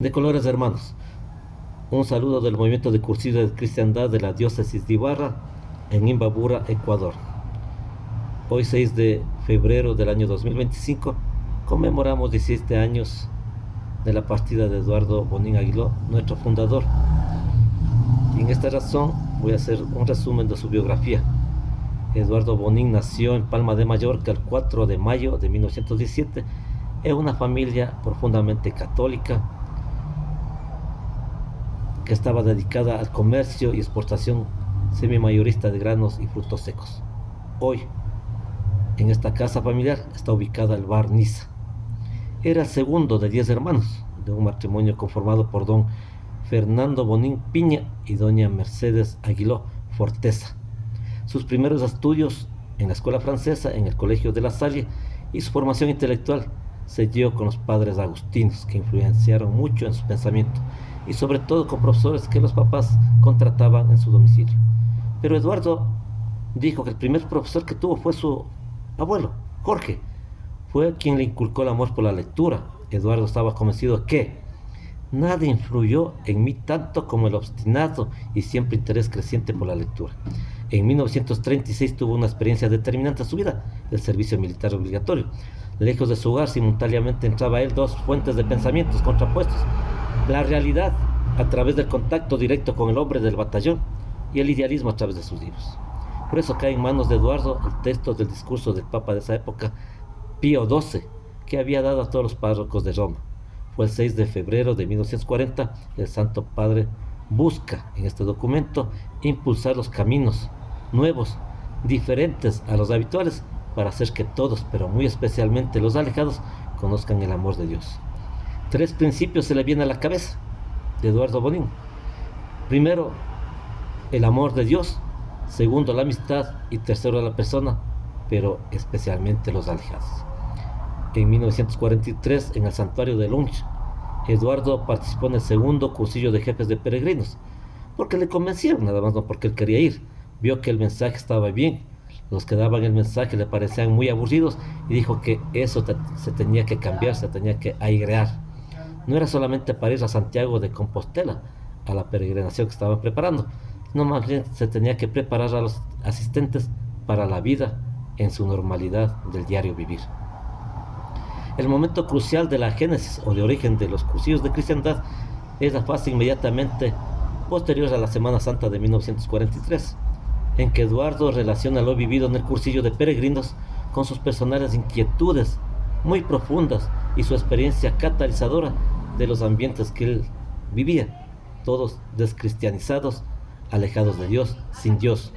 De colores hermanos, un saludo del movimiento de cursillo de cristiandad de la diócesis de Ibarra en Imbabura, Ecuador. Hoy 6 de febrero del año 2025 conmemoramos 17 años de la partida de Eduardo Bonín Aguiló, nuestro fundador. Y en esta razón voy a hacer un resumen de su biografía. Eduardo Bonín nació en Palma de Mallorca el 4 de mayo de 1917 en una familia profundamente católica que estaba dedicada al comercio y exportación semi-mayorista de granos y frutos secos. Hoy, en esta casa familiar está ubicada el bar Niza. Era el segundo de 10 hermanos, de un matrimonio conformado por don Fernando Bonín Piña y doña Mercedes Aguiló Forteza. Sus primeros estudios en la escuela francesa, en el colegio de La Salle, y su formación intelectual se dio con los padres agustinos, que influenciaron mucho en su pensamiento, y sobre todo con profesores que los papás contrataban en su domicilio. Pero Eduardo dijo que el primer profesor que tuvo fue su abuelo, Jorge. Fue quien le inculcó el amor por la lectura. Eduardo estaba convencido de que nada influyó en mí tanto como el obstinado y siempre interés creciente por la lectura. En 1936 tuvo una experiencia determinante en su vida, el servicio militar obligatorio. Lejos de su hogar, simultáneamente entraba a él dos fuentes de pensamientos contrapuestos: la realidad a través del contacto directo con el hombre del batallón y el idealismo a través de sus libros. Por eso cae en manos de Eduardo el texto del discurso del Papa de esa época, Pío XII, que había dado a todos los párrocos de Roma. Fue el 6 de febrero de 1940, el Santo Padre busca en este documento impulsar los caminos nuevos, diferentes a los habituales, para hacer que todos, pero muy especialmente los alejados, conozcan el amor de Dios. Tres principios se le vienen a la cabeza de Eduardo Bonín. Primero, el amor de Dios. Segundo, la amistad. Y tercero, la persona, pero especialmente los alejados. En 1943, en el santuario de Lunch, Eduardo participó en el segundo cursillo de jefes de peregrinos, porque le convencieron, nada más, no porque él quería ir. Vio que el mensaje estaba bien, los que daban el mensaje le parecían muy aburridos, y dijo que eso se tenía que cambiar, se tenía que airear. No era solamente para ir a Santiago de Compostela, a la peregrinación que estaban preparando, sino más bien se tenía que preparar a los asistentes para la vida en su normalidad del diario vivir. El momento crucial de la génesis o de origen de los cursillos de cristiandad es la fase inmediatamente posterior a la Semana Santa de 1943, en que Eduardo relaciona lo vivido en el cursillo de peregrinos con sus personales inquietudes muy profundas y su experiencia catalizadora de los ambientes que él vivía, todos descristianizados, alejados de Dios, sin Dios.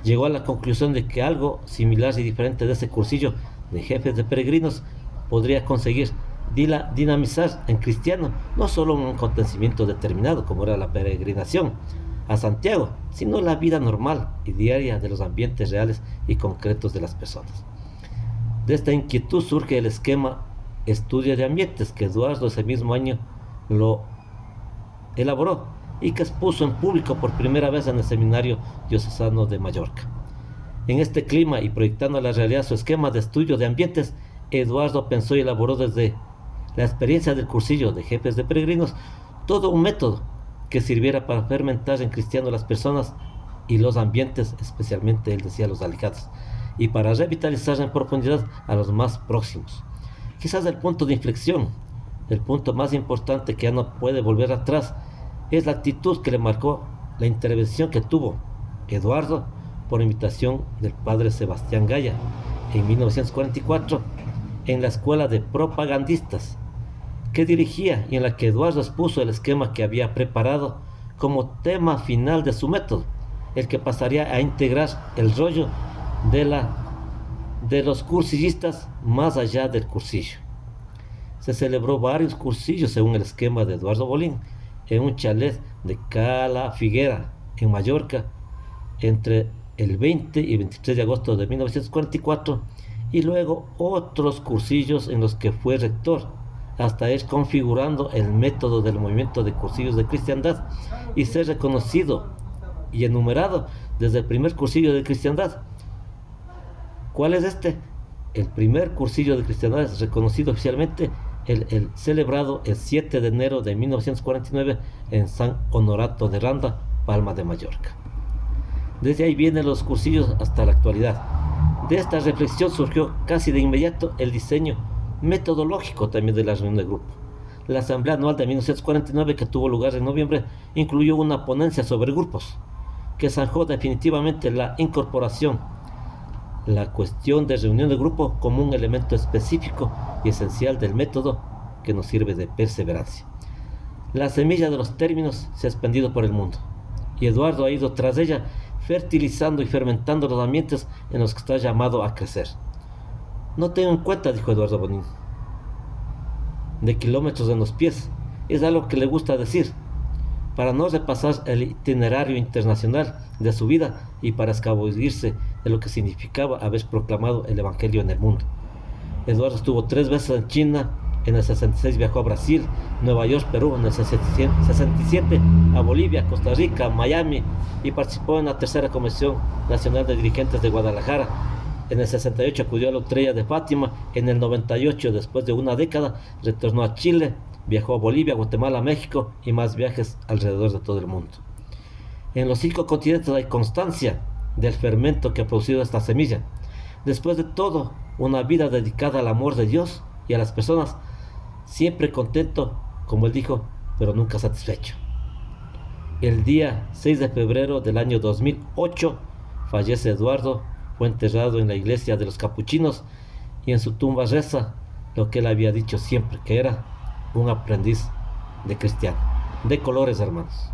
Llegó a la conclusión de que algo similar y diferente de ese cursillo de jefes de peregrinos podría conseguir dinamizar en cristiano no solo un acontecimiento determinado como era la peregrinación a Santiago, sino la vida normal y diaria de los ambientes reales y concretos de las personas. De esta inquietud surge el esquema Estudio de Ambientes, que Eduardo ese mismo año lo elaboró y que expuso en público por primera vez en el Seminario Diocesano de Mallorca. En este clima y proyectando a la realidad su esquema de estudio de ambientes, Eduardo pensó y elaboró desde la experiencia del cursillo de jefes de peregrinos todo un método que sirviera para fermentar en cristiano las personas y los ambientes, especialmente, él decía, los alejados, y para revitalizar en profundidad a los más próximos. Quizás el punto de inflexión, el punto más importante que ya no puede volver atrás, es la actitud que le marcó la intervención que tuvo Eduardo por invitación del padre Sebastián Gaya en 1944 en la escuela de propagandistas que dirigía y en la que Eduardo expuso el esquema que había preparado como tema final de su método, el que pasaría a integrar el rollo de los cursillistas más allá del cursillo. Se celebró varios cursillos según el esquema de Eduardo Bonín en un chalet de Cala Figuera, en Mallorca, entre el 20 y 23 de agosto de 1944, y luego otros cursillos en los que fue rector, hasta ir configurando el método del movimiento de cursillos de cristiandad y ser reconocido y enumerado desde el primer cursillo de cristiandad. ¿Cuál es este? El primer cursillo de cristiandad es reconocido oficialmente el celebrado el 7 de enero de 1949 en San Honorato de Randa, Palma de Mallorca. Desde ahí vienen los cursillos hasta la actualidad. De esta reflexión surgió casi de inmediato el diseño metodológico también de la reunión de grupo. La asamblea anual de 1949, que tuvo lugar en noviembre, incluyó una ponencia sobre grupos, que zanjó definitivamente la incorporación, la cuestión de reunión de grupo como un elemento específico y esencial del método que nos sirve de perseverancia. La semilla de los términos se ha expandido por el mundo, y Eduardo ha ido tras ella, fertilizando y fermentando los ambientes en los que está llamado a crecer. No tengo en cuenta, dijo Eduardo Bonín, de kilómetros en los pies, es algo que le gusta decir, para no repasar el itinerario internacional de su vida y para escabullirse de lo que significaba haber proclamado el Evangelio en el mundo. Eduardo estuvo 3 veces en China, en el 66 viajó a Brasil, Nueva York, Perú, en el 67 a Bolivia, Costa Rica, Miami, y participó en la tercera Convención Nacional de Dirigentes de Guadalajara. En el 68 acudió a la Estrella de Fátima, en el 98, después de una década, retornó a Chile, viajó a Bolivia, Guatemala, México y más viajes alrededor de todo el mundo. En los 5 continentes hay constancia del fermento que ha producido esta semilla. Después de todo, una vida dedicada al amor de Dios y a las personas, siempre contento, como él dijo, pero nunca satisfecho. El día 6 de febrero del año 2008 fallece Eduardo, fue enterrado en la iglesia de los capuchinos y en su tumba reza lo que él había dicho siempre, que era un aprendiz de cristiano, de colores, hermanos.